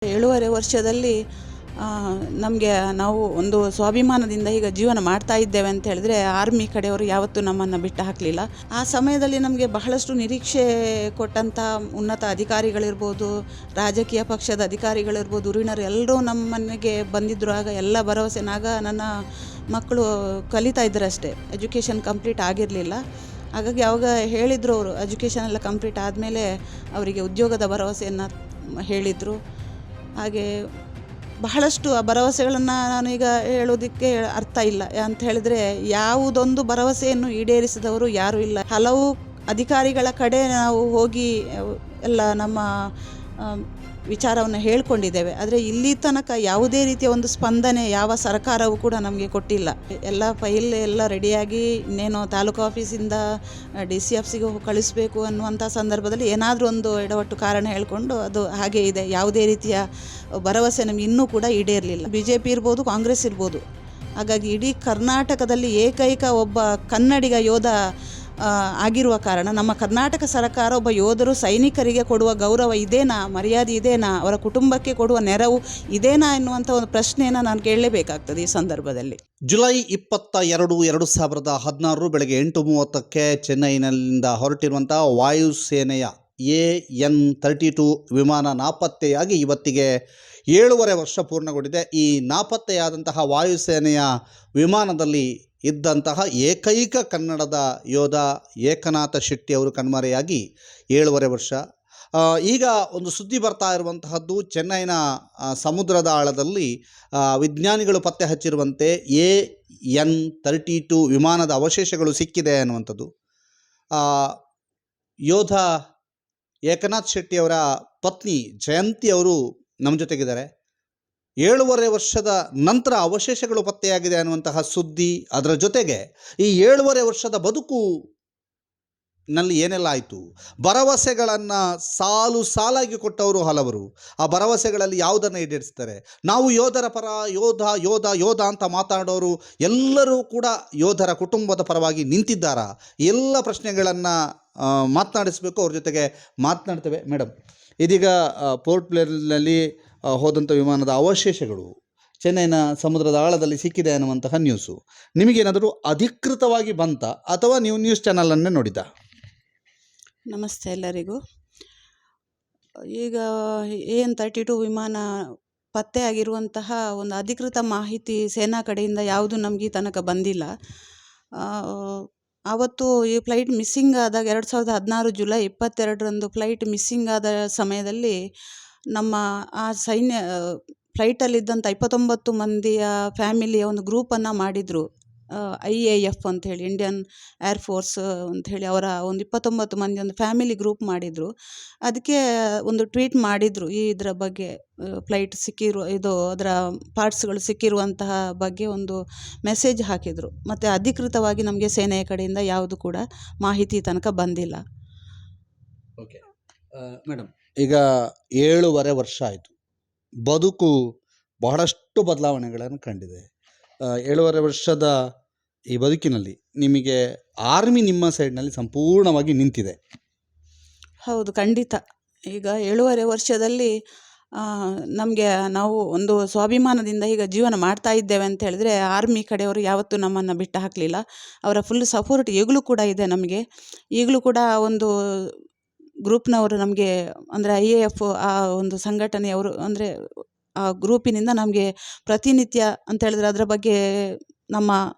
7.5 ವರ್ಷದಲ್ಲಿ ನಮಗೆ ನಾವು ಒಂದು ಸ್ವಾಭಿಮಾನದಿಂದ ಈಗ ಜೀವನ ಮಾಡ್ತಾ ಇದ್ದೇವೆ ಅಂತ ಹೇಳಿದ್ರೆ ಆರ್ಮಿ ಕಡೆಯವರು ಯಾವತ್ತೂ ನಮ್ಮನ್ನು ಬಿಟ್ಟು ಹಾಕಲಿಲ್ಲ. ಆ ಸಮಯದಲ್ಲಿ ನಮಗೆ ಬಹಳಷ್ಟು ನಿರೀಕ್ಷೆ ಕೊಟ್ಟಂಥ ಉನ್ನತ ಅಧಿಕಾರಿಗಳಿರ್ಬೋದು, ರಾಜಕೀಯ ಪಕ್ಷದ ಅಧಿಕಾರಿಗಳಿರ್ಬೋದು, ಧುರೀಣರು ಎಲ್ಲರೂ ನಮ್ಮ ಮನೆಗೆ ಬಂದಿದ್ದರು. ಆಗ ಎಲ್ಲ ಭರವಸೆನಾಗ ನನ್ನ ಮಕ್ಕಳು ಕಲಿತಾ ಇದ್ರು ಅಷ್ಟೇ, ಎಜುಕೇಷನ್ ಕಂಪ್ಲೀಟ್ ಆಗಿರಲಿಲ್ಲ. ಹಾಗಾಗಿ ಯಾವಾಗ ಹೇಳಿದರು ಅವರು ಎಜುಕೇಷನ್ ಎಲ್ಲ ಕಂಪ್ಲೀಟ್ ಆದಮೇಲೆ ಅವರಿಗೆ ಉದ್ಯೋಗದ ಭರವಸೆಯನ್ನು ಹೇಳಿದರು. ಹಾಗೆ ಬಹಳಷ್ಟು ಆ ಭರವಸೆಗಳನ್ನು ನಾನೀಗ ಹೇಳೋದಕ್ಕೆ ಅರ್ಥ ಇಲ್ಲ. ಅಂತ ಹೇಳಿದರೆ ಯಾವುದೊಂದು ಭರವಸೆಯನ್ನು ಈಡೇರಿಸಿದವರು ಯಾರೂ ಇಲ್ಲ. ಹಲವು ಅಧಿಕಾರಿಗಳ ಕಡೆ ನಾವು ಹೋಗಿ ಎಲ್ಲ ನಮ್ಮ ವಿಚಾರವನ್ನು ಹೇಳ್ಕೊಂಡಿದ್ದೇವೆ. ಆದರೆ ಇಲ್ಲಿ ತನಕ ಯಾವುದೇ ರೀತಿಯ ಒಂದು ಸ್ಪಂದನೆ ಯಾವ ಸರ್ಕಾರವೂ ಕೂಡ ನಮಗೆ ಕೊಟ್ಟಿಲ್ಲ. ಎಲ್ಲ ಫೈಲ್ ಎಲ್ಲ ರೆಡಿಯಾಗಿ ಇನ್ನೇನೋ ತಾಲೂಕು ಆಫೀಸಿಂದ DCFCಗೆ ಕಳಿಸಬೇಕು ಅನ್ನುವಂಥ ಸಂದರ್ಭದಲ್ಲಿ ಏನಾದರೂ ಒಂದು ಎಡವಟ್ಟು ಕಾರಣ ಹೇಳಿಕೊಂಡು ಅದು ಹಾಗೇ ಇದೆ. ಯಾವುದೇ ರೀತಿಯ ಭರವಸೆ ನಮಗೆ ಇನ್ನೂ ಕೂಡ ಈಡೇರಲಿಲ್ಲ. BJP ಇರ್ಬೋದು, ಕಾಂಗ್ರೆಸ್ ಇರ್ಬೋದು. ಹಾಗಾಗಿ ಇಡೀ ಕರ್ನಾಟಕದಲ್ಲಿ ಏಕೈಕ ಒಬ್ಬ ಕನ್ನಡಿಗ ಯೋಧ ಆಗಿರುವ ಕಾರಣ ನಮ್ಮ ಕರ್ನಾಟಕ ಸರ್ಕಾರ ಒಬ್ಬ ಯೋಧರು ಸೈನಿಕರಿಗೆ ಕೊಡುವ ಗೌರವ ಇದೇನಾ, ಮರ್ಯಾದೆ ಇದೇನಾ, ಅವರ ಕುಟುಂಬಕ್ಕೆ ಕೊಡುವ ನೆರವು ಇದೇನಾ ಎನ್ನುವಂಥ ಒಂದು ಪ್ರಶ್ನೆಯನ್ನು ನಾನು ಕೇಳಲೇಬೇಕಾಗ್ತದೆ ಈ ಸಂದರ್ಭದಲ್ಲಿ. ಜುಲೈ 22, 2016 ಬೆಳಗ್ಗೆ 8:30ಕ್ಕೆ ಚೆನ್ನೈನಿಂದ ಹೊರಟಿರುವಂಥ ವಾಯುಸೇನೆಯ AN-32 ವಿಮಾನ ನಾಪತ್ತೆಯಾಗಿ ಇವತ್ತಿಗೆ 7.5 ವರ್ಷ ಪೂರ್ಣಗೊಂಡಿದೆ. ಈ ನಾಪತ್ತೆಯಾದಂತಹ ವಾಯುಸೇನೆಯ ವಿಮಾನದಲ್ಲಿ ಇದ್ದಂತಹ ಏಕೈಕ ಕನ್ನಡದ ಯೋಧ ಏಕನಾಥ ಶೆಟ್ಟಿ ಅವರು ಕಣ್ಮರೆಯಾಗಿ 7.5 ವರ್ಷ. ಈಗ ಒಂದು ಸುದ್ದಿ ಬರ್ತಾ ಇರುವಂತಹದ್ದು, ಚೆನ್ನೈನ ಸಮುದ್ರದ ಆಳದಲ್ಲಿ ವಿಜ್ಞಾನಿಗಳು ಪತ್ತೆ ಹಚ್ಚಿರುವಂತೆ AN-32 ವಿಮಾನದ ಅವಶೇಷಗಳು ಸಿಕ್ಕಿದೆ ಅನ್ನುವಂಥದ್ದು. ಯೋಧ ಏಕನಾಥ್ ಶೆಟ್ಟಿಯವರ ಪತ್ನಿ ಜಯಂತಿ ಅವರು ನಮ್ಮ ಜೊತೆಗಿದ್ದಾರೆ. 7.5 ವರ್ಷದ ನಂತರ ಅವಶೇಷಗಳು ಪತ್ತೆಯಾಗಿದೆ ಅನ್ನುವಂತಹ ಸುದ್ದಿ, ಅದರ ಜೊತೆಗೆ ಈ 7.5 ವರ್ಷದ ಬದುಕು ನಲ್ಲಿ ಏನೆಲ್ಲ ಆಯಿತು, ಭರವಸೆಗಳನ್ನು ಸಾಲು ಸಾಲಾಗಿ ಕೊಟ್ಟವರು ಹಲವರು. ಆ ಭರವಸೆಗಳಲ್ಲಿ ಯಾವುದನ್ನು ಈಡೇರಿಸ್ತಾರೆ? ನಾವು ಯೋಧರ ಪರ, ಯೋಧ ಯೋಧ ಯೋಧ ಅಂತ ಮಾತಾಡೋರು ಎಲ್ಲರೂ ಕೂಡ ಯೋಧರ ಕುಟುಂಬದ ಪರವಾಗಿ ನಿಂತಿದ್ದಾರಾ? ಎಲ್ಲ ಪ್ರಶ್ನೆಗಳನ್ನು ಮಾತನಾಡಿಸಬೇಕು. ಅವ್ರ ಜೊತೆಗೆ ಮಾತನಾಡ್ತೇವೆ. ಮೇಡಮ್, ಇದೀಗ ಪೋರ್ಟ್ ಬ್ಲೇರ್ನಲ್ಲಿ ಹೋದಂಥ ವಿಮಾನದ ಅವಶೇಷಗಳು ಚೆನ್ನೈನ ಸಮುದ್ರದ ಆಳದಲ್ಲಿ ಸಿಕ್ಕಿದೆ ಅನ್ನುವಂತಹ ನ್ಯೂಸು ನಿಮಗೇನಾದರೂ ಅಧಿಕೃತವಾಗಿ ಬಂತ ಅಥವಾ ನೀವು ನ್ಯೂಸ್ ಚಾನಲನ್ನೇ ನೋಡಿದ್ದ? ನಮಸ್ತೆ ಎಲ್ಲರಿಗೂ. ಈಗ AN-32 ವಿಮಾನ ಪತ್ತೆಯಾಗಿರುವಂತಹ ಒಂದು ಅಧಿಕೃತ ಮಾಹಿತಿ ಸೇನಾ ಕಡೆಯಿಂದ ಯಾವುದು ನಮಗೆ ಈ ತನಕ ಬಂದಿಲ್ಲ. ಆವತ್ತು ಈ ಫ್ಲೈಟ್ ಮಿಸ್ಸಿಂಗ್ ಆದಾಗ 2016 ಜುಲೈ 22ರಂದು ಫ್ಲೈಟ್ ಮಿಸ್ಸಿಂಗ್ ಆದ ಸಮಯದಲ್ಲಿ ನಮ್ಮ ಆ ಫ್ಲೈಟಲ್ಲಿದ್ದಂಥ 29 ಮಂದಿಯ ಫ್ಯಾಮಿಲಿಯ ಒಂದು ಗ್ರೂಪನ್ನು ಮಾಡಿದರು. IAF ಅಂಥೇಳಿ, ಇಂಡಿಯನ್ ಏರ್ಫೋರ್ಸ್ ಅಂಥೇಳಿ ಅವರ ಒಂದು 29 ಮಂದಿ ಒಂದು ಫ್ಯಾಮಿಲಿ ಗ್ರೂಪ್ ಮಾಡಿದರು. ಅದಕ್ಕೆ ಒಂದು ಟ್ವೀಟ್ ಮಾಡಿದರು, ಇದರ ಬಗ್ಗೆ ಫ್ಲೈಟ್ ಅದರ ಪಾರ್ಟ್ಸ್ಗಳು ಸಿಕ್ಕಿರುವಂತಹ ಬಗ್ಗೆ ಒಂದು ಮೆಸೇಜ್ ಹಾಕಿದರು. ಮತ್ತು ಅಧಿಕೃತವಾಗಿ ನಮಗೆ ಸೇನೆಯ ಕಡೆಯಿಂದ ಯಾವುದು ಕೂಡ ಮಾಹಿತಿ ತನಕ ಬಂದಿಲ್ಲ. ಓಕೆ ಮೇಡಮ್, ಈಗ 7.5 ವರ್ಷ ಆಯಿತು. ಬದುಕು ಬಹಳಷ್ಟು ಬದಲಾವಣೆಗಳನ್ನು ಕಂಡಿದೆ. 7.5 ವರ್ಷದ ಈ ಬದುಕಿನಲ್ಲಿ ನಿಮಗೆ ಆರ್ಮಿ ನಿಮ್ಮ ಸೈಡ್ನಲ್ಲಿ ಸಂಪೂರ್ಣವಾಗಿ ನಿಂತಿದೆ. ಹೌದು, ಖಂಡಿತ. ಈಗ 7.5 ವರ್ಷದಲ್ಲಿ ನಮಗೆ ನಾವು ಒಂದು ಸ್ವಾಭಿಮಾನದಿಂದ ಈಗ ಜೀವನ ಮಾಡ್ತಾ ಇದ್ದೇವೆ ಅಂತ ಹೇಳಿದ್ರೆ ಆರ್ಮಿ ಕಡೆಯವರು ಯಾವತ್ತೂ ನಮ್ಮನ್ನು ಬಿಟ್ಟು ಹಾಕಲಿಲ್ಲ. ಅವರ ಫುಲ್ ಸಪೋರ್ಟ್ ಈಗಲೂ ಕೂಡ ಇದೆ ನಮಗೆ. ಈಗಲೂ ಕೂಡ ಒಂದು ಗ್ರೂಪ್ನವರು ನಮಗೆ, ಅಂದರೆ IAF ಆ ಒಂದು ಸಂಘಟನೆಯವರು, ಅಂದರೆ ಆ ಗ್ರೂಪಿನಿಂದ ನಮಗೆ ಪ್ರತಿನಿತ್ಯ ಅಂತ ಹೇಳಿದ್ರೆ ಅದರ ಬಗ್ಗೆ, ನಮ್ಮ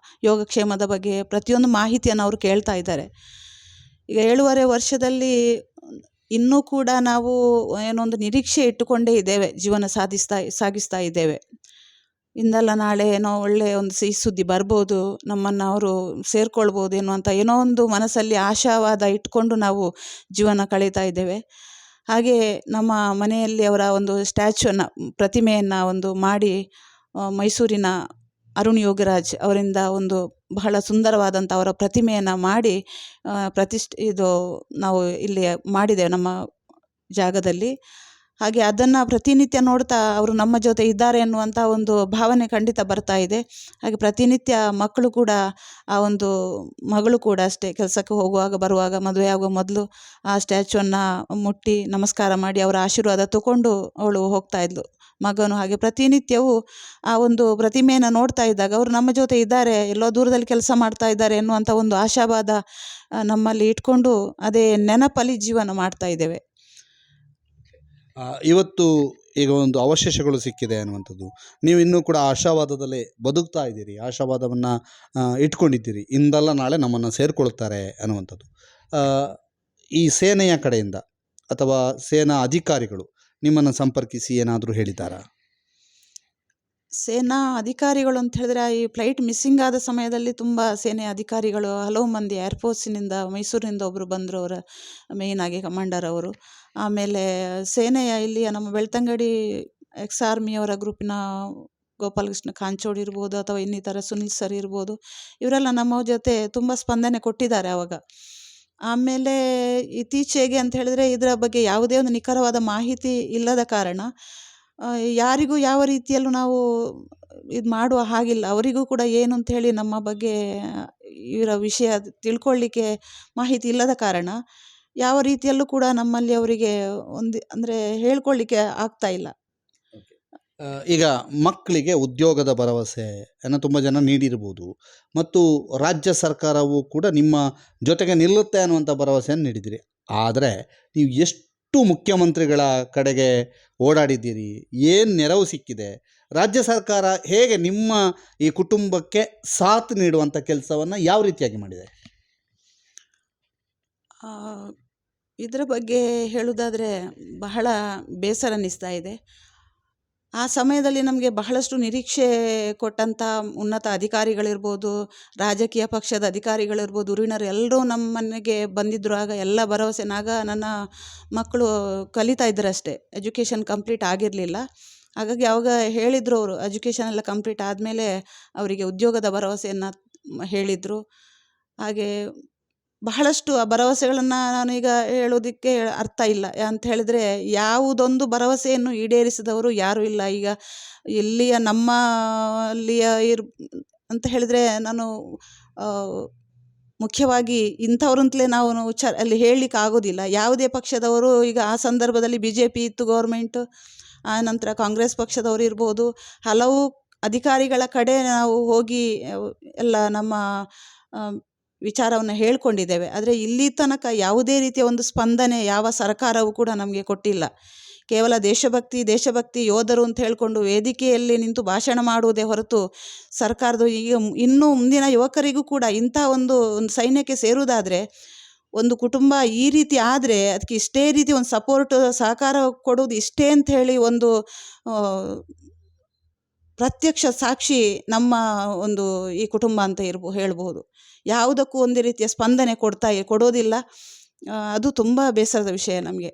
ಯೋಗಕ್ಷೇಮದ ಬಗ್ಗೆ ಪ್ರತಿಯೊಂದು ಮಾಹಿತಿಯನ್ನು ಅವರು ಕೇಳ್ತಾ ಇದ್ದಾರೆ. ಈಗ 7.5 ವರ್ಷದಲ್ಲಿ ಇನ್ನೂ ಕೂಡ ನಾವು ಏನೊಂದು ನಿರೀಕ್ಷೆ ಇಟ್ಟುಕೊಂಡೇ ಇದ್ದೇವೆ, ಜೀವನ ಸಾಗಿಸ್ತಾ ಇದ್ದೇವೆ. ಇಂದಲ್ಲ ನಾಳೆ ಏನೋ ಒಳ್ಳೆಯ ಒಂದು ಸಿಹಿ ಸುದ್ದಿ ಬರ್ಬೋದು, ನಮ್ಮನ್ನು ಅವರು ಸೇರ್ಕೊಳ್ಬೋದು ಎನ್ನುವಂಥ ಏನೋ ಒಂದು ಮನಸ್ಸಲ್ಲಿ ಆಶಾವಾದ ಇಟ್ಕೊಂಡು ನಾವು ಜೀವನ ಕಳೀತಾ ಇದ್ದೇವೆ. ಹಾಗೆ ನಮ್ಮ ಮನೆಯಲ್ಲಿ ಅವರ ಒಂದು ಸ್ಟ್ಯಾಚ್ಯೂನ, ಪ್ರತಿಮೆಯನ್ನು ಒಂದು ಮಾಡಿ ಮೈಸೂರಿನ ಅರುಣ್ ಯೋಗರಾಜ್ ಅವರಿಂದ ಒಂದು ಬಹಳ ಸುಂದರವಾದಂಥ ಅವರ ಪ್ರತಿಮೆಯನ್ನು ಮಾಡಿ ನಾವು ಇಲ್ಲಿ ಮಾಡಿದ್ದೇವೆ ನಮ್ಮ ಜಾಗದಲ್ಲಿ. ಹಾಗೆ ಅದನ್ನು ಪ್ರತಿನಿತ್ಯ ನೋಡ್ತಾ ಅವರು ನಮ್ಮ ಜೊತೆ ಇದ್ದಾರೆ ಎನ್ನುವಂಥ ಒಂದು ಭಾವನೆ ಖಂಡಿತ ಬರ್ತಾ ಇದೆ. ಹಾಗೆ ಪ್ರತಿನಿತ್ಯ ಮಕ್ಕಳು ಕೂಡ ಆ ಒಂದು ಮಗಳು ಕೂಡ ಅಷ್ಟೇ, ಕೆಲಸಕ್ಕೆ ಹೋಗುವಾಗ ಬರುವಾಗ ಮದುವೆ ಆಗುವ ಮೊದಲು ಆ ಸ್ಟ್ಯಾಚ್ಯೂವನ್ನು ಮುಟ್ಟಿ ನಮಸ್ಕಾರ ಮಾಡಿ ಅವರ ಆಶೀರ್ವಾದ ತಗೊಂಡು ಅವಳು ಹೋಗ್ತಾ ಇದ್ಲು. ಮಗನು ಹಾಗೆ ಪ್ರತಿನಿತ್ಯವೂ ಆ ಒಂದು ಪ್ರತಿಮೆಯನ್ನು ನೋಡ್ತಾ ಇದ್ದಾಗ ಅವರು ನಮ್ಮ ಜೊತೆ ಇದ್ದಾರೆ, ಎಲ್ಲೋ ದೂರದಲ್ಲಿ ಕೆಲಸ ಮಾಡ್ತಾ ಇದ್ದಾರೆ ಎನ್ನುವಂಥ ಒಂದು ಆಶಾವಾದ ನಮ್ಮಲ್ಲಿ ಇಟ್ಕೊಂಡು ಅದೇ ನೆನಪಲ್ಲಿ ಜೀವನ ಮಾಡ್ತಾ ಇದ್ದೇವೆ. ಇವತ್ತು ಈಗ ಒಂದು ಅವಶೇಷಗಳು ಸಿಕ್ಕಿದೆ ಅನ್ನುವಂಥದ್ದು, ನೀವು ಇನ್ನೂ ಕೂಡ ಆಶಾವಾದದಲ್ಲೇ ಬದುಕ್ತಾ ಇದ್ದೀರಿ, ಆಶಾವಾದವನ್ನು ಇಟ್ಕೊಂಡಿದ್ದೀರಿ, ಇಂದಲ್ಲ ನಾಳೆ ನಮ್ಮನ್ನು ಸೇರಿಕೊಳ್ತಾರೆ ಅನ್ನುವಂಥದ್ದು. ಈ ಸೇನೆಯ ಕಡೆಯಿಂದ ಅಥವಾ ಸೇನಾ ಅಧಿಕಾರಿಗಳು ನಿಮ್ಮನ್ನು ಸಂಪರ್ಕಿಸಿ ಏನಾದರೂ ಹೇಳಿದ್ದಾರಾ? ಸೇನಾ ಅಧಿಕಾರಿಗಳು ಅಂತ ಹೇಳಿದ್ರೆ ಈ ಫ್ಲೈಟ್ ಮಿಸ್ಸಿಂಗ್ ಆದ ಸಮಯದಲ್ಲಿ ತುಂಬ ಸೇನೆ ಅಧಿಕಾರಿಗಳು ಹಲವು ಮಂದಿ ಏರ್ಫೋರ್ಸಿನಿಂದ ಮೈಸೂರಿನಿಂದ ಒಬ್ಬರು ಬಂದರು, ಅವರ ಮೇಯ್ನಾಗಿ ಕಮಾಂಡರ್ ಅವರು. ಆಮೇಲೆ ಸೇನೆಯ ಇಲ್ಲಿಯ ನಮ್ಮ ಬೆಳ್ತಂಗಡಿ 𝐂𝐝𝐯 ಅವರ ಗ್ರೂಪಿನ ಗೋಪಾಲಕೃಷ್ಣ ಕಾಂಚೋಡ್ ಇರ್ಬೋದು ಅಥವಾ ಇನ್ನಿತರ ಸುನಿಲ್ ಸರ್ ಇರ್ಬೋದು, ಇವರೆಲ್ಲ ನಮ್ಮ ಜೊತೆ ತುಂಬ ಸ್ಪಂದನೆ ಕೊಟ್ಟಿದ್ದಾರೆ ಆವಾಗ. ಆಮೇಲೆ ಇತ್ತೀಚೆಗೆ ಅಂತ ಹೇಳಿದ್ರೆ ಇದರ ಬಗ್ಗೆ ಯಾವುದೇ ಒಂದು ನಿಖರವಾದ ಮಾಹಿತಿ ಇಲ್ಲದ ಕಾರಣ ಯಾರಿಗೂ ಯಾವ ರೀತಿಯಲ್ಲೂ ನಾವು ಇದು ಮಾಡುವ ಹಾಗಿಲ್ಲ. ಅವರಿಗೂ ಕೂಡ ಏನು ಅಂತ ಹೇಳಿ ನಮ್ಮ ಬಗ್ಗೆ ಇವರ ವಿಷಯ ತಿಳ್ಕೊಳ್ಳಿಕ್ಕೆ ಮಾಹಿತಿ ಇಲ್ಲದ ಕಾರಣ ಯಾವ ರೀತಿಯಲ್ಲೂ ಕೂಡ ನಮ್ಮಲ್ಲಿ ಅವರಿಗೆ ಅಂದರೆ ಹೇಳ್ಕೊಳ್ಳಿಕ್ಕೆ ಆಗ್ತಾ ಇಲ್ಲ. ಈಗ ಮಕ್ಕಳಿಗೆ ಉದ್ಯೋಗದ ಭರವಸೆಯನ್ನು ತುಂಬ ಜನ ನೀಡಿರ್ಬೋದು ಮತ್ತು ರಾಜ್ಯ ಸರ್ಕಾರವು ಕೂಡ ನಿಮ್ಮ ಜೊತೆಗೆ ನಿಲ್ಲುತ್ತೆ ಅನ್ನುವಂಥ ಭರವಸೆಯನ್ನು ನೀಡಿದ್ದೀರಿ. ಆದರೆ ನೀವು ಎಷ್ಟು ಮುಖ್ಯಮಂತ್ರಿಗಳ ಕಡೆಗೆ ಓಡಾಡಿದ್ದೀರಿ, ಏನು ನೆರವು ಸಿಕ್ಕಿದೆ, ರಾಜ್ಯ ಸರ್ಕಾರ ಹೇಗೆ ನಿಮ್ಮ ಈ ಕುಟುಂಬಕ್ಕೆ ಸಾಥ್ ನೀಡುವಂಥ ಕೆಲಸವನ್ನು ಯಾವ ರೀತಿಯಾಗಿ ಮಾಡಿದೆ? ಇದರ ಬಗ್ಗೆ ಹೇಳುವುದಾದರೆ ಬಹಳ ಬೇಸರ ಅನ್ನಿಸ್ತಾ ಇದೆ. ಆ ಸಮಯದಲ್ಲಿ ನಮಗೆ ಬಹಳಷ್ಟು ನಿರೀಕ್ಷೆ ಕೊಟ್ಟಂಥ ಉನ್ನತ ಅಧಿಕಾರಿಗಳಿರ್ಬೋದು, ರಾಜಕೀಯ ಪಕ್ಷದ ಅಧಿಕಾರಿಗಳಿರ್ಬೋದು, ಧುರೀಣರು ಎಲ್ಲರೂ ನಮ್ಮ ಮನೆಗೆ ಬಂದಿದ್ದರು. ಆಗ ಎಲ್ಲ ಭರವಸೆನಾಗ ನನ್ನ ಮಕ್ಕಳು ಕಲಿತಾ ಇದ್ದರಷ್ಟೇ, ಎಜುಕೇಷನ್ ಕಂಪ್ಲೀಟ್ ಆಗಿರಲಿಲ್ಲ. ಹಾಗಾಗಿ ಆವಾಗ ಹೇಳಿದರು ಅವರು, ಎಜುಕೇಷನ್ ಎಲ್ಲ ಕಂಪ್ಲೀಟ್ ಆದಮೇಲೆ ಅವರಿಗೆ ಉದ್ಯೋಗದ ಭರವಸೆಯನ್ನು ಹೇಳಿದರು. ಹಾಗೆ ಬಹಳಷ್ಟು ಆ ಭರವಸೆಗಳನ್ನು ನಾನೀಗ ಹೇಳೋದಕ್ಕೆ ಅರ್ಥ ಇಲ್ಲ. ಅಂತ ಹೇಳಿದರೆ ಯಾವುದೊಂದು ಭರವಸೆಯನ್ನು ಈಡೇರಿಸಿದವರು ಯಾರೂ ಇಲ್ಲ. ಈಗ ಇಲ್ಲಿಯ ನಮ್ಮಲ್ಲಿಯ ಅಂತ ಹೇಳಿದರೆ ನಾನು ಮುಖ್ಯವಾಗಿ ಇಂಥವ್ರಂತಲೇ ನಾವು ಅಲ್ಲಿ ಹೇಳಲಿಕ್ಕೆ ಆಗೋದಿಲ್ಲ. ಯಾವುದೇ ಪಕ್ಷದವರು ಈಗ ಆ ಸಂದರ್ಭದಲ್ಲಿ BJP ಇತ್ತು ಗೌರ್ಮೆಂಟು, ಆನಂತರ ಕಾಂಗ್ರೆಸ್ ಪಕ್ಷದವರು ಇರ್ಬೋದು, ಹಲವು ಅಧಿಕಾರಿಗಳ ಕಡೆ ನಾವು ಹೋಗಿ ಎಲ್ಲ ನಮ್ಮ ವಿಚಾರವನ್ನು ಹೇಳ್ಕೊಂಡಿದ್ದೇವೆ. ಆದರೆ ಇಲ್ಲಿ ತನಕ ಯಾವುದೇ ರೀತಿಯ ಒಂದು ಸ್ಪಂದನೆ ಯಾವ ಸರ್ಕಾರವೂ ಕೂಡ ನಮಗೆ ಕೊಟ್ಟಿಲ್ಲ. ಕೇವಲ ದೇಶಭಕ್ತಿ ಯೋಧರು ಅಂತ ಹೇಳಿಕೊಂಡು ವೇದಿಕೆಯಲ್ಲಿ ನಿಂತು ಭಾಷಣ ಮಾಡುವುದೇ ಹೊರತು ಸರ್ಕಾರದ ಈಗ ಇನ್ನೂ ಮುಂದಿನ ಯುವಕರಿಗೂ ಕೂಡ ಇಂಥ ಒಂದು ಸೈನ್ಯಕ್ಕೆ ಸೇರುವುದಾದರೆ ಒಂದು ಕುಟುಂಬ ಈ ರೀತಿ ಆದರೆ ಅದಕ್ಕೆ ಇಷ್ಟೇ ರೀತಿ ಒಂದು ಸಹಕಾರ ಕೊಡುವುದು ಇಷ್ಟೇ ಅಂತ ಹೇಳಿ ಒಂದು ಪ್ರತ್ಯಕ್ಷ ಸಾಕ್ಷಿ ನಮ್ಮ ಒಂದು ಈ ಕುಟುಂಬ ಅಂತ ಹೇಳ್ಬೋದು. ಯಾವುದಕ್ಕೂ ಒಂದು ರೀತಿಯ ಸ್ಪಂದನೆ ಕೊಡೋದಿಲ್ಲ. ಅದು ತುಂಬ ಬೇಸರದ ವಿಷಯ ನಮಗೆ.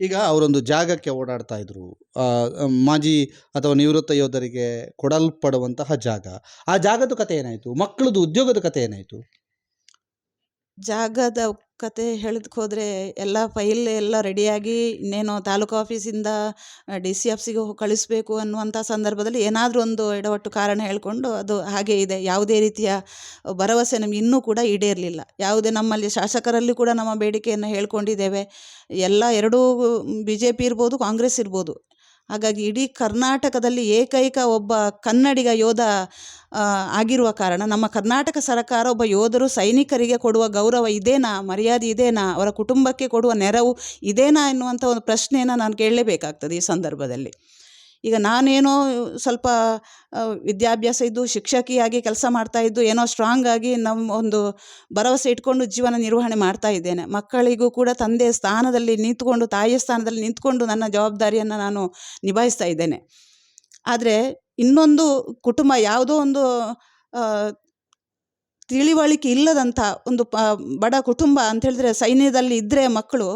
ಈಗ ಅವರೊಂದು ಜಾಗಕ್ಕೆ ಓಡಾಡ್ತಾ ಇದ್ರು, ಮಾಜಿ ಅಥವಾ ನಿವೃತ್ತ ಯೋಧರಿಗೆ ಕೊಡಲ್ಪಡುವಂತಹ ಜಾಗ, ಆ ಜಾಗದ ಕತೆ ಏನಾಯಿತು? ಮಕ್ಕಳದು ಉದ್ಯೋಗದ ಕತೆ ಏನಾಯಿತು? ಜಾಗದ ಕತೆ ಹೇಳೋದಕ್ಕೆ ಹೋದರೆ ಎಲ್ಲ ಫೈಲ್ ಎಲ್ಲ ರೆಡಿಯಾಗಿ ಇನ್ನೇನೋ ತಾಲೂಕು ಆಫೀಸಿಂದ DC ಆಫೀಸಿಗೆ ಕಳಿಸ್ಬೇಕು ಅನ್ನುವಂಥ ಸಂದರ್ಭದಲ್ಲಿ ಏನಾದರೂ ಒಂದು ಎಡವಟ್ಟು ಕಾರಣ ಹೇಳಿಕೊಂಡು ಅದು ಹಾಗೇ ಇದೆ. ಯಾವುದೇ ರೀತಿಯ ಭರವಸೆ ನಮಗೆ ಇನ್ನೂ ಕೂಡ ಈಡೇರಲಿಲ್ಲ. ಯಾವುದೇ ನಮ್ಮಲ್ಲಿ ಶಾಸಕರಲ್ಲಿ ಕೂಡ ನಮ್ಮ ಬೇಡಿಕೆಯನ್ನು ಹೇಳ್ಕೊಂಡಿದ್ದೇವೆ. ಎರಡೂ BJP ಇರ್ಬೋದು, ಕಾಂಗ್ರೆಸ್ ಇರ್ಬೋದು. ಹಾಗಾಗಿ ಇಡೀ ಕರ್ನಾಟಕದಲ್ಲಿ ಏಕೈಕ ಒಬ್ಬ ಕನ್ನಡಿಗ ಯೋಧ ಆಗಿರುವ ಕಾರಣ ನಮ್ಮ ಕರ್ನಾಟಕ ಸರ್ಕಾರ ಒಬ್ಬ ಯೋಧರು ಸೈನಿಕರಿಗೆ ಕೊಡುವ ಗೌರವ ಇದೇನಾ, ಮರ್ಯಾದೆ ಇದೇನಾ, ಅವರ ಕುಟುಂಬಕ್ಕೆ ಕೊಡುವ ನೆರವು ಇದೇನಾ ಎನ್ನುವಂಥ ಒಂದು ಪ್ರಶ್ನೆಯನ್ನು ನಾನು ಕೇಳಲೇಬೇಕಾಗ್ತದೆ ಈ ಸಂದರ್ಭದಲ್ಲಿ. ಈಗ ನಾನೇನೋ ಸ್ವಲ್ಪ ವಿದ್ಯಾಭ್ಯಾಸ ಇದ್ದು ಶಿಕ್ಷಕಿಯಾಗಿ ಕೆಲಸ ಮಾಡ್ತಾಯಿದ್ದು ಏನೋ ಸ್ಟ್ರಾಂಗ್ ಆಗಿ ನಮ್ಮ ಒಂದು ಭರವಸೆ ಇಟ್ಕೊಂಡು ಜೀವನ ನಿರ್ವಹಣೆ ಮಾಡ್ತಾ ಇದ್ದೇನೆ. ಮಕ್ಕಳಿಗೂ ಕೂಡ ತಂದೆ ಸ್ಥಾನದಲ್ಲಿ ನಿಂತ್ಕೊಂಡು, ತಾಯಿಯ ಸ್ಥಾನದಲ್ಲಿ ನಿಂತ್ಕೊಂಡು ನನ್ನ ಜವಾಬ್ದಾರಿಯನ್ನು ನಾನು ನಿಭಾಯಿಸ್ತಾ ಇದ್ದೇನೆ. ಆದರೆ ಇನ್ನೊಂದು ಕುಟುಂಬ ಯಾವುದೋ ಒಂದು ತಿಳಿವಳಿಕೆ ಇಲ್ಲದಂಥ ಒಂದು ಬಡ ಕುಟುಂಬ ಅಂತ ಹೇಳಿದ್ರೆ ಸೈನ್ಯದಲ್ಲಿ ಇದ್ದರೆ ಮಕ್ಕಳು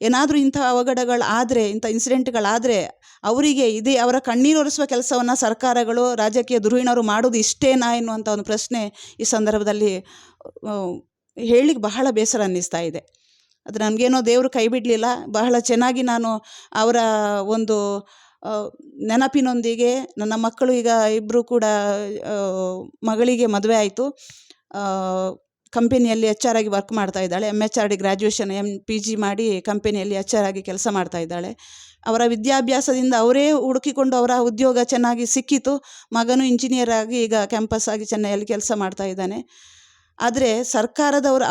ಏನಾದರೂ ಇಂಥ ಅವಘಡಗಳಾದರೆ, ಇಂಥ ಇನ್ಸಿಡೆಂಟ್ಗಳಾದರೆ ಅವರಿಗೆ ಅವರ ಕಣ್ಣೀರು ಒರೆಸುವ ಕೆಲಸವನ್ನು ಸರ್ಕಾರಗಳು, ರಾಜಕೀಯ ಧುರೀಣರು ಮಾಡೋದು ಇಷ್ಟೇನಾ ಎನ್ನುವಂಥ ಒಂದು ಪ್ರಶ್ನೆ ಈ ಸಂದರ್ಭದಲ್ಲಿ ಹೇಳಲಿಕ್ಕೆ ಬಹಳ ಬೇಸರ ಅನ್ನಿಸ್ತಾ ಇದೆ. ಆದರೆ ನನಗೇನೋ ದೇವರು ಕೈ ಬಿಡಲಿಲ್ಲ. ಬಹಳ ಚೆನ್ನಾಗಿ ನಾನು ಅವರ ಒಂದು ನೆನಪಿನೊಂದಿಗೆ ನನ್ನ ಮಕ್ಕಳು ಈಗ ಇಬ್ಬರು ಕೂಡ ಮಗಳಿಗೆ ಮದುವೆ ಆಯಿತು. ಕಂಪೆನಿಯಲ್ಲಿ HR ಆಗಿ ವರ್ಕ್ ಮಾಡ್ತಾ ಇದ್ದಾಳೆ. MHRD ಗ್ರ್ಯಾಜುಯೇಷನ್ PG ಮಾಡಿ ಕಂಪೆನಿಯಲ್ಲಿ HR ಆಗಿ ಕೆಲಸ ಮಾಡ್ತಾ ಇದ್ದಾಳೆ. ಅವರ ವಿದ್ಯಾಭ್ಯಾಸದಿಂದ ಅವರೇ ಹುಡುಕಿಕೊಂಡು ಅವರ ಉದ್ಯೋಗ ಚೆನ್ನಾಗಿ ಸಿಕ್ಕಿತು. ಮಗನು ಇಂಜಿನಿಯರ್ ಆಗಿ ಈಗ ಕ್ಯಾಂಪಸ್ ಆಗಿ ಚೆನ್ನೈಯಲ್ಲಿ ಕೆಲಸ ಮಾಡ್ತಾ ಇದ್ದಾನೆ. ಆದರೆ ಸರ್ಕಾರದವರು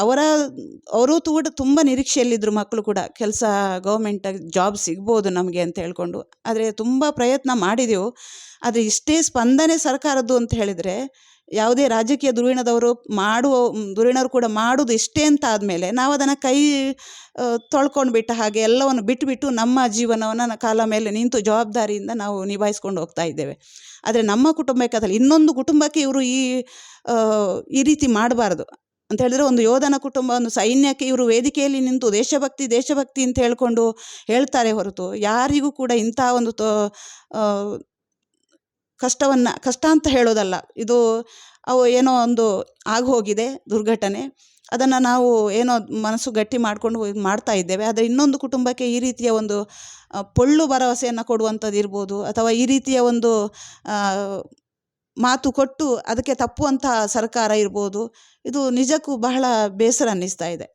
ಅವರು ತುಂಬ ನಿರೀಕ್ಷೆಯಲ್ಲಿದ್ದರು ಮಕ್ಕಳು ಕೂಡ, ಕೆಲಸ ಗೌರ್ಮೆಂಟ್ ಜಾಬ್ ಸಿಗ್ಬೋದು ನಮಗೆ ಅಂತ ಹೇಳ್ಕೊಂಡು. ಆದರೆ ತುಂಬ ಪ್ರಯತ್ನ ಮಾಡಿದೆವು. ಆದರೆ ಇಷ್ಟೇ ಸ್ಪಂದನೆ ಸರ್ಕಾರದ್ದು ಅಂತ ಹೇಳಿದರೆ, ಯಾವುದೇ ರಾಜಕೀಯ ಧುರೀಣರು ಕೂಡ ಮಾಡೋದು ಇಷ್ಟೇ ಅಂತ ಆದಮೇಲೆ ನಾವು ಅದನ್ನು ತೊಳ್ಕೊಂಡು ಬಿಟ್ಟ ಹಾಗೆ ಎಲ್ಲವನ್ನು ಬಿಟ್ಟುಬಿಟ್ಟು ನಮ್ಮ ಜೀವನವನ್ನು ಕಾಲ ಮೇಲೆ ನಿಂತು ಜವಾಬ್ದಾರಿಯಿಂದ ನಾವು ನಿಭಾಯಿಸ್ಕೊಂಡು ಹೋಗ್ತಾ ಇದ್ದೇವೆ. ಆದರೆ ನಮ್ಮ ಕುಟುಂಬಕ್ಕೆ ಅದಲ್ಲ, ಇನ್ನೊಂದು ಕುಟುಂಬಕ್ಕೆ ಇವರು ಈ ರೀತಿ ಮಾಡಬಾರ್ದು ಅಂತ ಹೇಳಿದ್ರೆ, ಒಂದು ಯೋಧನ ಕುಟುಂಬ, ಒಂದು ಸೈನ್ಯಕ್ಕೆ ಇವರು ವೇದಿಕೆಯಲ್ಲಿ ನಿಂತು ದೇಶಭಕ್ತಿ ಅಂತ ಹೇಳ್ಕೊಂಡು ಹೇಳ್ತಾರೆ ಹೊರತು ಯಾರಿಗೂ ಕೂಡ ಇಂಥ ಒಂದು ಕಷ್ಟ ಅಂತ ಹೇಳೋದಲ್ಲ. ಇದು ಏನೋ ಒಂದು ಆಗೋಗಿದೆ ದುರ್ಘಟನೆ, ಅದನ್ನು ನಾವು ಏನೋ ಮನಸ್ಸು ಗಟ್ಟಿ ಮಾಡಿಕೊಂಡು ಮಾಡ್ತಾ ಇದ್ದೇವೆ. ಆದರೆ ಇನ್ನೊಂದು ಕುಟುಂಬಕ್ಕೆ ಈ ರೀತಿಯ ಒಂದು ಪೊಳ್ಳು ಭರವಸೆಯನ್ನು ಕೊಡುವಂಥದ್ದು ಇರ್ಬೋದು, ಅಥವಾ ಈ ರೀತಿಯ ಒಂದು ಮಾತು ಕೊಟ್ಟು ಅದಕ್ಕೆ ತಪ್ಪುವಂಥ ಸರ್ಕಾರ ಇರ್ಬೋದು. ಇದು ನಿಜಕ್ಕೂ ಬಹಳ ಬೇಸರ ಅನ್ನಿಸ್ತಾ ಇದೆ.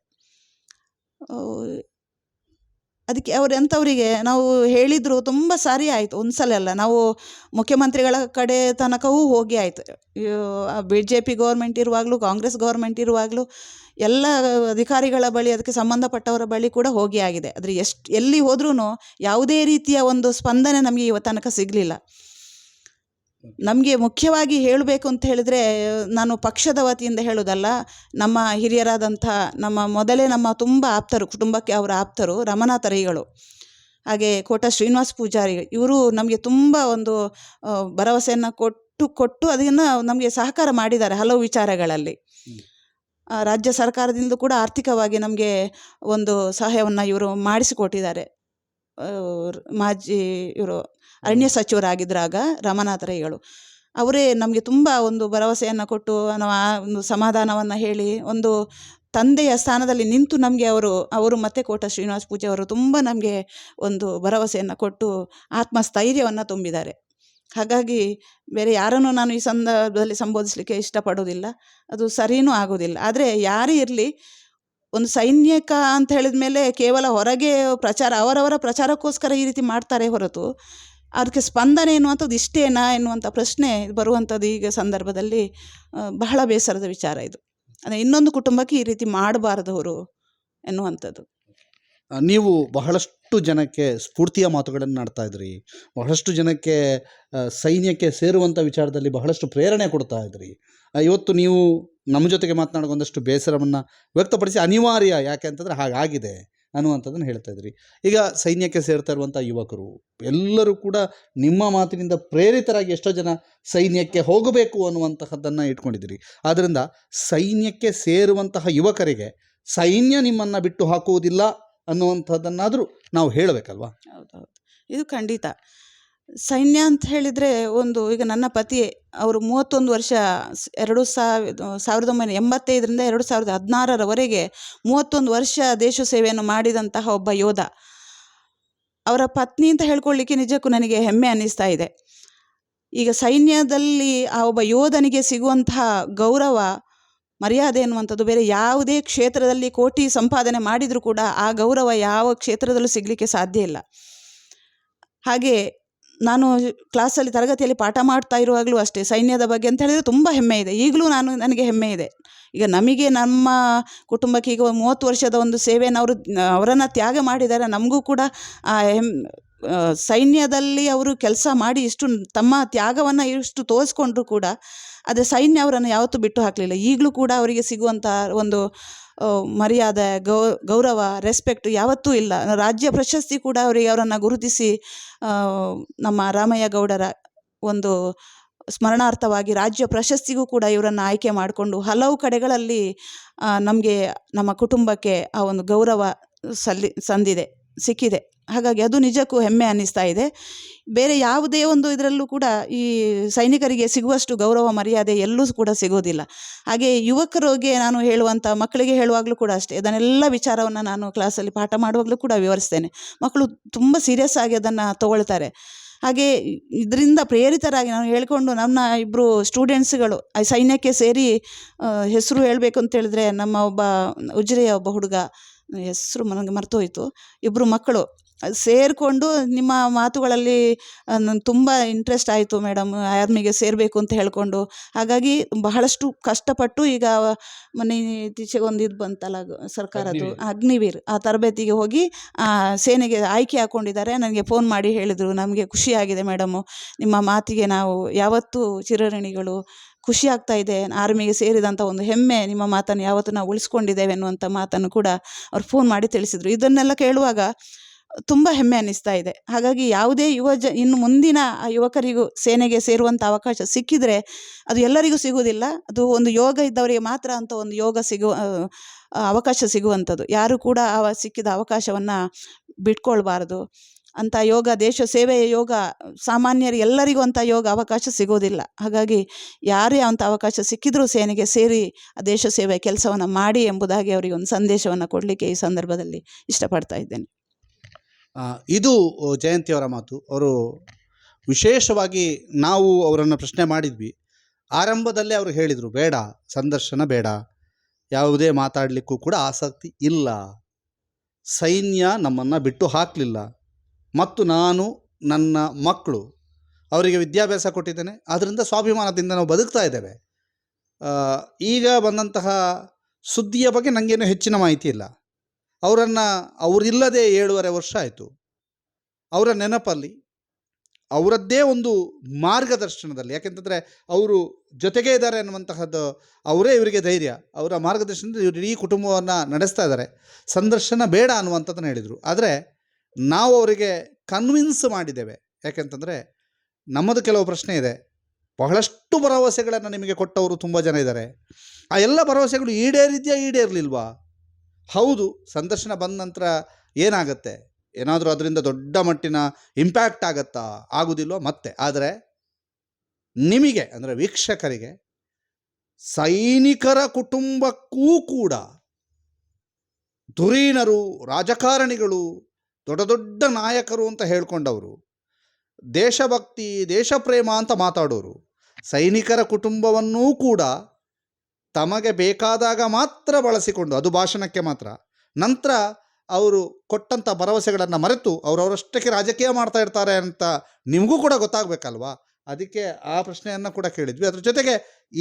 ಅದಕ್ಕೆ ಎಂಥವರಿಗೆ ನಾವು ಹೇಳಿದ್ರು ತುಂಬ ಸಾರಿ ಆಯಿತು, ಒಂದು ಸಲ ಅಲ್ಲ, ನಾವು ಮುಖ್ಯಮಂತ್ರಿಗಳ ಕಡೆ ತನಕವೂ ಹೋಗಿ ಆಯಿತು. BJP ಗೌರ್ಮೆಂಟ್ ಇರುವಾಗಲೂ, ಕಾಂಗ್ರೆಸ್ ಗೌರ್ಮೆಂಟ್ ಇರುವಾಗಲೂ ಎಲ್ಲ ಅಧಿಕಾರಿಗಳ ಬಳಿ, ಅದಕ್ಕೆ ಸಂಬಂಧಪಟ್ಟವರ ಬಳಿ ಕೂಡ ಹೋಗಿ ಆಗಿದೆ. ಆದರೆ ಎಲ್ಲಿ ಹೋದ್ರೂ ಯಾವುದೇ ರೀತಿಯ ಒಂದು ಸ್ಪಂದನೆ ನಮಗೆ ಇವತ್ತು ತನಕ ಸಿಗಲಿಲ್ಲ. ನಮಗೆ ಮುಖ್ಯವಾಗಿ ಹೇಳಬೇಕು ಅಂತ ಹೇಳಿದರೆ, ನಾನು ಪಕ್ಷದ ವತಿಯಿಂದ ಹೇಳೋದಲ್ಲ, ನಮ್ಮ ಹಿರಿಯರಾದಂಥ ನಮ್ಮ ತುಂಬ ಆಪ್ತರು, ಕುಟುಂಬಕ್ಕೆ ಅವರ ಆಪ್ತರು ರಮನಾಥರೈಗಳು, ಹಾಗೆ ಕೋಟ ಶ್ರೀನಿವಾಸ ಪೂಜಾರಿ, ಇವರು ನಮಗೆ ತುಂಬ ಒಂದು ಭರವಸೆಯನ್ನು ಕೊಟ್ಟು ಅದನ್ನು ನಮಗೆ ಸಹಕಾರ ಮಾಡಿದ್ದಾರೆ ಹಲವು ವಿಚಾರಗಳಲ್ಲಿ. ರಾಜ್ಯ ಸರ್ಕಾರದಿಂದ ಕೂಡ ಆರ್ಥಿಕವಾಗಿ ನಮಗೆ ಒಂದು ಸಹಾಯವನ್ನು ಇವರು ಮಾಡಿಸಿಕೊಟ್ಟಿದ್ದಾರೆ. ಇವರು ಅರಣ್ಯ ಸಚಿವರಾಗಿದ್ದಾಗ ರಮನಾಥರೈಗಳು ಅವರೇ ನಮಗೆ ತುಂಬ ಒಂದು ಭರವಸೆಯನ್ನು ಕೊಟ್ಟು, ನಾವು ಒಂದು ಸಮಾಧಾನವನ್ನು ಹೇಳಿ, ಒಂದು ತಂದೆಯ ಸ್ಥಾನದಲ್ಲಿ ನಿಂತು ನಮಗೆ ಅವರು ಮತ್ತು ಕೋಟ ಶ್ರೀನಿವಾಸ ಪೂಜೆ ಅವರು ತುಂಬ ನಮಗೆ ಒಂದು ಭರವಸೆಯನ್ನು ಕೊಟ್ಟು ಆತ್ಮಸ್ಥೈರ್ಯವನ್ನು ತುಂಬಿದ್ದಾರೆ. ಹಾಗಾಗಿ ಬೇರೆ ಯಾರನ್ನು ನಾನು ಈ ಸಂದರ್ಭದಲ್ಲಿ ಸಂಬೋಧಿಸಲಿಕ್ಕೆ ಇಷ್ಟಪಡೋದಿಲ್ಲ, ಅದು ಸರಿಯೂ ಆಗೋದಿಲ್ಲ. ಆದರೆ ಯಾರೇ ಇರಲಿ, ಒಂದು ಸೈನಿಕ ಅಂತ ಹೇಳಿದ ಮೇಲೆ ಕೇವಲ ಹೊರಗೆ ಅವರವರ ಪ್ರಚಾರಕ್ಕೋಸ್ಕರ ಈ ರೀತಿ ಮಾಡ್ತಾರೆ ಹೊರತು ಅದಕ್ಕೆ ಸ್ಪಂದನೆ ಎನ್ನುವಂಥದ್ದು ಇಷ್ಟೇನಾ ಎನ್ನುವಂಥ ಪ್ರಶ್ನೆ ಬರುವಂಥದ್ದು ಈಗ ಸಂದರ್ಭದಲ್ಲಿ ಬಹಳ ಬೇಸರದ ವಿಚಾರ ಇದು. ಅಂದರೆ ಇನ್ನೊಂದು ಕುಟುಂಬಕ್ಕೆ ಈ ರೀತಿ ಮಾಡಬಾರ್ದವರು ಎನ್ನುವಂಥದ್ದು. ನೀವು ಬಹಳಷ್ಟು ಜನಕ್ಕೆ ಸ್ಫೂರ್ತಿಯ ಮಾತುಗಳನ್ನು ನಾಡ್ತಾ ಇದ್ರಿ, ಬಹಳಷ್ಟು ಜನಕ್ಕೆ ಸೈನ್ಯಕ್ಕೆ ಸೇರುವಂಥ ವಿಚಾರದಲ್ಲಿ ಬಹಳಷ್ಟು ಪ್ರೇರಣೆ ಕೊಡ್ತಾ ಇದ್ರಿ. ಇವತ್ತು ನೀವು ನಮ್ಮ ಜೊತೆಗೆ ಮಾತನಾಡೋ ಒಂದಷ್ಟು ಬೇಸರವನ್ನು ವ್ಯಕ್ತಪಡಿಸಿ, ಅನಿವಾರ್ಯ ಯಾಕೆ ಅಂತಂದರೆ ಹಾಗಾಗಿದೆ ಅನ್ನುವಂಥದ್ದನ್ನು ಹೇಳ್ತಾ ಇದ್ರಿ. ಈಗ ಸೈನ್ಯಕ್ಕೆ ಸೇರ್ತಾ ಇರುವಂಥ ಯುವಕರು ಎಲ್ಲರೂ ಕೂಡ ನಿಮ್ಮ ಮಾತಿನಿಂದ ಪ್ರೇರಿತರಾಗಿ ಎಷ್ಟೋ ಜನ ಸೈನ್ಯಕ್ಕೆ ಹೋಗಬೇಕು ಅನ್ನುವಂತಹದ್ದನ್ನು ಇಟ್ಕೊಂಡಿದ್ದೀರಿ. ಆದ್ದರಿಂದ ಸೈನ್ಯಕ್ಕೆ ಸೇರುವಂತಹ ಯುವಕರಿಗೆ ಸೈನ್ಯ ನಿಮ್ಮನ್ನು ಬಿಟ್ಟು ಹಾಕುವುದಿಲ್ಲ ಅನ್ನುವಂಥದ್ದನ್ನಾದರೂ ನಾವು ಹೇಳಬೇಕಲ್ವಾ? ಹೌದೌದು, ಇದು ಖಂಡಿತ. ಸೈನ್ಯ ಅಂತ ಹೇಳಿದರೆ ಈಗ ನನ್ನ ಪತಿ ಅವರು 31 ವರ್ಷ 1985ರಿಂದ 2016ರವರೆಗೆ 31 ವರ್ಷ ದೇಶ ಸೇವೆಯನ್ನು ಮಾಡಿದಂತಹ ಒಬ್ಬ ಯೋಧ. ಅವರ ಪತ್ನಿ ಅಂತ ಹೇಳ್ಕೊಳ್ಳಿಕ್ಕೆ ನಿಜಕ್ಕೂ ನನಗೆ ಹೆಮ್ಮೆ ಅನ್ನಿಸ್ತಾ ಇದೆ. ಈಗ ಸೈನ್ಯದಲ್ಲಿ ಆ ಒಬ್ಬ ಯೋಧನಿಗೆ ಸಿಗುವಂತಹ ಗೌರವ, ಮರ್ಯಾದೆ ಎನ್ನುವಂಥದ್ದು ಬೇರೆ ಯಾವುದೇ ಕ್ಷೇತ್ರದಲ್ಲಿ ಕೋಟಿ ಸಂಪಾದನೆ ಮಾಡಿದರೂ ಕೂಡ ಆ ಗೌರವ ಯಾವ ಕ್ಷೇತ್ರದಲ್ಲೂ ಸಿಗಲಿಕ್ಕೆ ಸಾಧ್ಯ ಇಲ್ಲ. ಹಾಗೆ ನಾನು ಕ್ಲಾಸಲ್ಲಿ ತರಗತಿಯಲ್ಲಿ ಪಾಠ ಮಾಡ್ತಾ ಇರುವಾಗಲೂ ಅಷ್ಟೇ ಸೈನ್ಯದ ಬಗ್ಗೆ ಅಂತ ಹೇಳಿದರೆ ತುಂಬ ಹೆಮ್ಮೆ ಇದೆ. ಈಗಲೂ ನನಗೆ ಹೆಮ್ಮೆ ಇದೆ. ಈಗ ನಮಗೆ ನಮ್ಮ ಕುಟುಂಬಕ್ಕೆ ಈಗ 30 ವರ್ಷದ ಒಂದು ಸೇವೆಯನ್ನು ಅವರನ್ನು ತ್ಯಾಗ ಮಾಡಿದ್ದಾರೆ. ನಮಗೂ ಕೂಡ ಸೈನ್ಯದಲ್ಲಿ ಅವರು ಕೆಲಸ ಮಾಡಿ ಇಷ್ಟು ತಮ್ಮ ತ್ಯಾಗವನ್ನು ಇಷ್ಟು ತೋರಿಸ್ಕೊಂಡ್ರು ಕೂಡ ಆದರೆ ಸೈನ್ಯ ಅವರನ್ನು ಯಾವತ್ತೂ ಬಿಟ್ಟು ಹಾಕಲಿಲ್ಲ. ಈಗಲೂ ಕೂಡ ಅವರಿಗೆ ಸಿಗುವಂಥ ಒಂದು ಮರ್ಯಾದೆ, ಗೌರವ, ರೆಸ್ಪೆಕ್ಟ್ ಯಾವತ್ತೂ ಇಲ್ಲ. ರಾಜ್ಯ ಪ್ರಶಸ್ತಿ ಕೂಡ ಅವರನ್ನು ಗುರುತಿಸಿ ನಮ್ಮ ರಾಮಯ್ಯ ಗೌಡರ ಒಂದು ಸ್ಮರಣಾರ್ಥವಾಗಿ ರಾಜ್ಯ ಪ್ರಶಸ್ತಿಗೂ ಕೂಡ ಇವರನ್ನು ಆಯ್ಕೆ ಮಾಡಿಕೊಂಡು ಹಲವು ಕಡೆಗಳಲ್ಲಿ ನಮ್ಮ ಕುಟುಂಬಕ್ಕೆ ಆ ಒಂದು ಗೌರವ ಸಿಕ್ಕಿದೆ. ಹಾಗಾಗಿ ಅದು ನಿಜಕ್ಕೂ ಹೆಮ್ಮೆ ಅನ್ನಿಸ್ತಾ ಇದೆ. ಬೇರೆ ಯಾವುದೇ ಒಂದು ಇದರಲ್ಲೂ ಕೂಡ ಈ ಸೈನಿಕರಿಗೆ ಸಿಗುವಷ್ಟು ಗೌರವ ಮರ್ಯಾದೆ ಎಲ್ಲೂ ಕೂಡ ಸಿಗೋದಿಲ್ಲ. ಹಾಗೆ ಯುವಕರಿಗೆ ನಾನು ಹೇಳುವಂಥ ಮಕ್ಕಳಿಗೆ ಹೇಳುವಾಗಲೂ ಕೂಡ ಅಷ್ಟೇ, ಅದನ್ನೆಲ್ಲ ವಿಚಾರವನ್ನು ನಾನು ಕ್ಲಾಸಲ್ಲಿ ಪಾಠ ಮಾಡುವಾಗಲೂ ಕೂಡ ವಿವರಿಸ್ತೇನೆ. ಮಕ್ಕಳು ತುಂಬ ಸೀರಿಯಸ್ ಆಗಿ ಅದನ್ನು ತಗೊಳ್ತಾರೆ. ಹಾಗೆ ಇದರಿಂದ ಪ್ರೇರಿತರಾಗಿ ನಾನು ಹೇಳಿಕೊಂಡು ನನ್ನ ಇಬ್ಬರು ಸ್ಟೂಡೆಂಟ್ಸ್ಗಳು ಸೈನ್ಯಕ್ಕೆ ಸೇರಿ ಹೆಸರು ಹೇಳಬೇಕು ಅಂತ ಹೇಳಿದ್ರೆ, ನಮ್ಮ ಒಬ್ಬ ಉಜಿರೆಯ ಒಬ್ಬ ಹುಡುಗ, ಹೆಸರು ನನಗೆ ಮರ್ತೋಯ್ತು, ಇಬ್ಬರು ಮಕ್ಕಳು ಸೇರಿಕೊಂಡು ನಿಮ್ಮ ಮಾತುಗಳಲ್ಲಿ ನನಗೆ ತುಂಬ ಇಂಟ್ರೆಸ್ಟ್ ಆಯಿತು ಮೇಡಮ್, ಆರ್ಮಿಗೆ ಸೇರಬೇಕು ಅಂತ ಹೇಳಿಕೊಂಡು. ಹಾಗಾಗಿ ಬಹಳಷ್ಟು ಕಷ್ಟಪಟ್ಟು ಈಗ ಮೊನ್ನೆ ಇತ್ತೀಚೆಗೆ ಒಂದು ಇದು ಬಂತಲ್ಲ ಸರ್ಕಾರದ್ದು ಅಗ್ನಿವೀರ್, ಆ ತರಬೇತಿಗೆ ಹೋಗಿ ಸೇನೆಗೆ ಆಯ್ಕೆ ಹಾಕ್ಕೊಂಡಿದ್ದಾರೆ. ನನಗೆ ಫೋನ್ ಮಾಡಿ ಹೇಳಿದರು, ನಮಗೆ ಖುಷಿಯಾಗಿದೆ ಮೇಡಮು, ನಿಮ್ಮ ಮಾತಿಗೆ ನಾವು ಯಾವತ್ತೂ ಚಿರಋಣಿಗಳು, ಖುಷಿ ಆಗ್ತಾ ಇದೆ, ಆರ್ಮಿಗೆ ಸೇರಿದಂಥ ಒಂದು ಹೆಮ್ಮೆ, ನಿಮ್ಮ ಮಾತನ್ನು ಯಾವತ್ತೂ ನಾವು ಉಳಿಸ್ಕೊಂಡಿದ್ದೇವೆ ಅನ್ನುವಂಥ ಮಾತನ್ನು ಕೂಡ ಅವ್ರು ಫೋನ್ ಮಾಡಿ ತಿಳಿಸಿದರು. ಇದನ್ನೆಲ್ಲ ಕೇಳುವಾಗ ತುಂಬ ಹೆಮ್ಮೆ ಅನ್ನಿಸ್ತಾ ಇದೆ. ಹಾಗಾಗಿ ಯಾವುದೇ ಇನ್ನು ಮುಂದಿನ ಯುವಕರಿಗೂ ಸೇನೆಗೆ ಸೇರುವಂಥ ಅವಕಾಶ ಸಿಕ್ಕಿದರೆ ಅದು ಎಲ್ಲರಿಗೂ ಸಿಗುವುದಿಲ್ಲ. ಅದು ಒಂದು ಯೋಗ ಇದ್ದವರಿಗೆ ಮಾತ್ರ ಅಂತ ಒಂದು ಅವಕಾಶ ಸಿಗುವಂಥದ್ದು. ಯಾರು ಕೂಡ ಸಿಕ್ಕಿದ ಅವಕಾಶವನ್ನು ಬಿಟ್ಕೊಳ್ಬಾರ್ದು. ಅಂಥ ಯೋಗ, ದೇಶ ಸೇವೆಯ ಯೋಗ ಸಾಮಾನ್ಯರು ಎಲ್ಲರಿಗೂ ಅಂಥ ಯೋಗ ಅವಕಾಶ ಸಿಗೋದಿಲ್ಲ. ಹಾಗಾಗಿ ಯಾರೇ ಅಂಥ ಅವಕಾಶ ಸಿಕ್ಕಿದ್ರೂ ಸೇನೆಗೆ ಸೇರಿ ಆ ದೇಶ ಸೇವೆಯ ಕೆಲಸವನ್ನು ಮಾಡಿ ಎಂಬುದಾಗಿ ಅವರಿಗೆ ಒಂದು ಸಂದೇಶವನ್ನು ಕೊಡಲಿಕ್ಕೆ ಈ ಸಂದರ್ಭದಲ್ಲಿ ಇಷ್ಟಪಡ್ತಾ ಇದ್ದೇನೆ. ಇದು ಜಯಂತಿಯವರ ಮಾತು. ಅವರು ವಿಶೇಷವಾಗಿ ನಾವು ಅವರನ್ನು ಪ್ರಶ್ನೆ ಮಾಡಿದ್ವಿ. ಆರಂಭದಲ್ಲೇ ಅವರು ಹೇಳಿದರು, ಬೇಡ ಸಂದರ್ಶನ ಬೇಡ, ಯಾವುದೇ ಮಾತಾಡಲಿಕ್ಕೂ ಕೂಡ ಆಸಕ್ತಿ ಇಲ್ಲ, ಸೈನ್ಯ ನಮ್ಮನ್ನು ಬಿಟ್ಟು ಹಾಕಲಿಲ್ಲ, ಮತ್ತು ನಾನು ನನ್ನ ಮಕ್ಕಳು ಅವರಿಗೆ ವಿದ್ಯಾಭ್ಯಾಸ ಕೊಟ್ಟಿದ್ದೇನೆ, ಅದರಿಂದ ಸ್ವಾಭಿಮಾನದಿಂದ ನಾವು ಬದುಕ್ತಾ ಇದ್ದೇವೆ. ಈಗ ಬಂದಂತಹ ಸುದ್ದಿಯ ಬಗ್ಗೆ ನನಗೇನು ಹೆಚ್ಚಿನ ಮಾಹಿತಿ ಇಲ್ಲ. ಅವರಿಲ್ಲದೆ 7.5 ವರ್ಷ ಆಯಿತು. ಅವರ ನೆನಪಲ್ಲಿ, ಅವರದ್ದೇ ಒಂದು ಮಾರ್ಗದರ್ಶನದಲ್ಲಿ, ಯಾಕೆಂತಂದರೆ ಅವರು ಜೊತೆಗೇ ಇದ್ದಾರೆ ಅನ್ನುವಂತಹದ್ದು, ಅವರೇ ಇವರಿಗೆ ಧೈರ್ಯ, ಅವರ ಮಾರ್ಗದರ್ಶನದಲ್ಲಿ ಇವರು ಇಡೀ ಕುಟುಂಬವನ್ನು ನಡೆಸ್ತಾ ಇದ್ದಾರೆ. ಸಂದರ್ಶನ ಬೇಡ ಅನ್ನುವಂಥದ್ದನ್ನು ಹೇಳಿದರು. ಆದರೆ ನಾವು ಅವರಿಗೆ ಕನ್ವಿನ್ಸ್ ಮಾಡಿದ್ದೇವೆ. ಯಾಕೆಂತಂದರೆ ನಮ್ಮದು ಕೆಲವು ಪ್ರಶ್ನೆ ಇದೆ. ಬಹಳಷ್ಟು ಭರವಸೆಗಳನ್ನು ನಿಮಗೆ ಕೊಟ್ಟವರು ತುಂಬ ಜನ ಇದ್ದಾರೆ. ಆ ಎಲ್ಲ ಭರವಸೆಗಳು ಈಡೇರಿದೆಯಾ, ಈಡೇರಲಿಲ್ವಾ? ಹೌದು, ಸಂದರ್ಶನ ಬಂದ ನಂತರ ಏನಾಗುತ್ತೆ, ಏನಾದರೂ ಅದರಿಂದ ದೊಡ್ಡ ಮಟ್ಟಿನ ಇಂಪ್ಯಾಕ್ಟ್ ಆಗುತ್ತಾ, ಆಗೋದಿಲ್ವ ಮತ್ತೆ. ಆದರೆ ನಿಮಗೆ ಅಂದರೆ ವೀಕ್ಷಕರಿಗೆ, ಸೈನಿಕರ ಕುಟುಂಬಕ್ಕೂ ಕೂಡ ಧುರೀಣರು, ರಾಜಕಾರಣಿಗಳು, ದೊಡ್ಡ ದೊಡ್ಡ ನಾಯಕರು ಅಂತ ಹೇಳ್ಕೊಂಡವರು, ದೇಶಭಕ್ತಿ, ದೇಶಪ್ರೇಮ ಅಂತ ಮಾತಾಡೋರು, ಸೈನಿಕರ ಕುಟುಂಬವನ್ನೂ ಕೂಡ ತಮಗೆ ಬೇಕಾದಾಗ ಮಾತ್ರ ಬಳಸಿಕೊಂಡು, ಅದು ಭಾಷಣಕ್ಕೆ ಮಾತ್ರ, ನಂತರ ಅವರು ಕೊಟ್ಟಂಥ ಭರವಸೆಗಳನ್ನು ಮರೆತು ಅವರವರಷ್ಟಕ್ಕೆ ರಾಜಕೀಯ ಮಾಡ್ತಾ ಇರ್ತಾರೆ ಅಂತ ನಿಮಗೂ ಕೂಡ ಗೊತ್ತಾಗಬೇಕಲ್ವಾ? ಅದಕ್ಕೆ ಆ ಪ್ರಶ್ನೆಯನ್ನು ಕೂಡ ಕೇಳಿದ್ವಿ. ಅದ್ರ ಜೊತೆಗೆ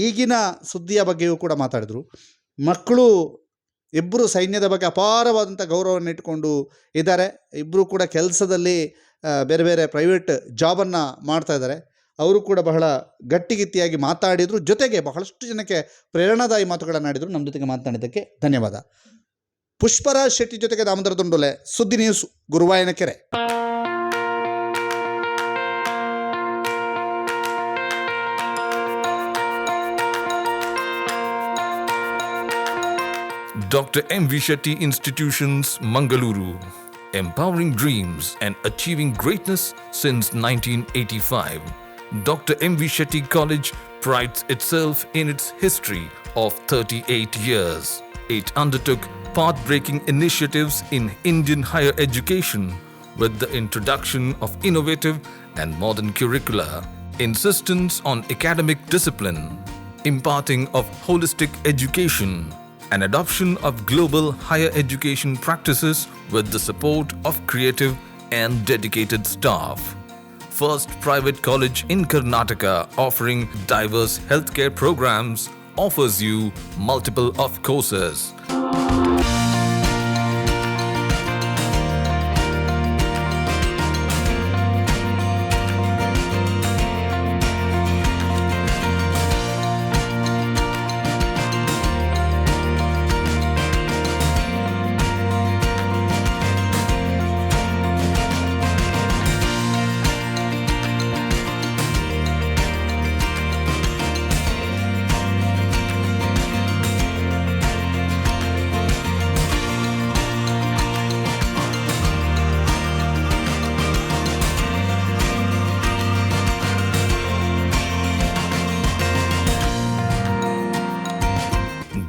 ಈಗಿನ ಸುದ್ದಿಯ ಬಗ್ಗೆಯೂ ಕೂಡ ಮಾತಾಡಿದರು. ಮಕ್ಕಳು ಇಬ್ಬರು ಸೈನ್ಯದ ಬಗ್ಗೆ ಅಪಾರವಾದಂಥ ಗೌರವವನ್ನು ಇಟ್ಕೊಂಡು ಇದ್ದಾರೆ. ಇಬ್ಬರು ಕೂಡ ಕೆಲಸದಲ್ಲಿ ಬೇರೆ ಬೇರೆ ಪ್ರೈವೇಟ್ ಜಾಬನ್ನು ಮಾಡ್ತಾ ಇದ್ದಾರೆ. ಅವರು ಕೂಡ ಬಹಳ ಗಟ್ಟಿಗಿತ್ತಿಯಾಗಿ ಮಾತಾಡಿದರು. ಜೊತೆಗೆ ಬಹಳಷ್ಟು ಜನಕ್ಕೆ ಪ್ರೇರಣಾದಾಯಿ ಮಾತುಗಳನ್ನು ಆಡಿದರು. ನಮ್ಮ ಜೊತೆಗೆ ಮಾತನಾಡಿದ್ದಕ್ಕೆ ಧನ್ಯವಾದ. ಪುಷ್ಪರಾಜ್ ಶೆಟ್ಟಿ ಜೊತೆಗೆ ದಾಮೋದರ ದುಂಡೋಲೆ, ಸುದ್ದಿ news, Guruvayanakere. Dr. M.V. Shetty Institutions, Mangaluru. Empowering dreams and achieving greatness since 1985. Dr. M.V. Shetty College prides itself in its history of 38 years. It undertook path-breaking initiatives in Indian higher education with the introduction of innovative and modern curricula, insistence on academic discipline, imparting of holistic education, and adoption of global higher education practices with the support of creative and dedicated staff. First private college in Karnataka offering diverse healthcare programs, offers you multiple of courses.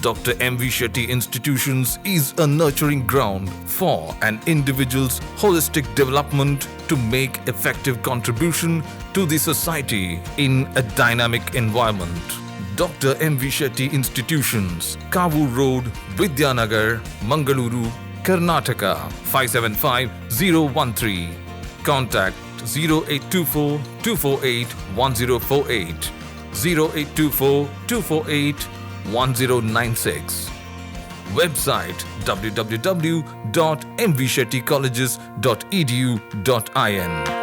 Dr. M.V. Shetty Institutions is a nurturing ground for an individual's holistic development to make effective contribution to the society in a dynamic environment. Dr. M.V. Shetty Institutions, Kavur Road, Vidyanagar, Mangaluru, Karnataka 575013. Contact 0824 248 1048, 0824 248 1096. Website www.mvshettycolleges.edu.in.